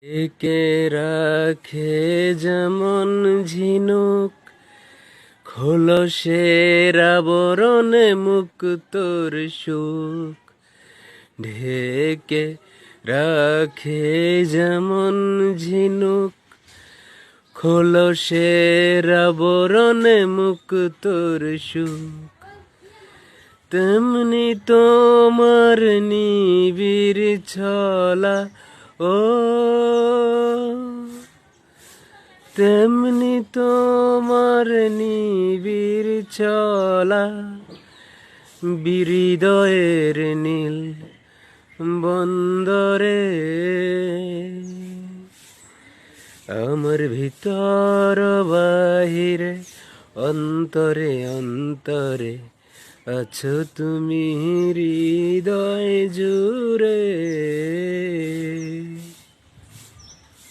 একে রাখে যেমন ঝিনুক খোলসের আবরণে মুক্তোর সুখ, ঢেকে রাখে যেমন ঝিনুক খোলসের আবরণে মুক্তোর সুখ, তেমনি তোমার নিবিড় ছলা ও, তেমনি তোমার নিবিড় চলা হৃদয়ের নীল বন্দরে। আমার ভিতর বাহিরে অন্তরে অন্তরে আছো তুমি হৃদয় জুড়ে।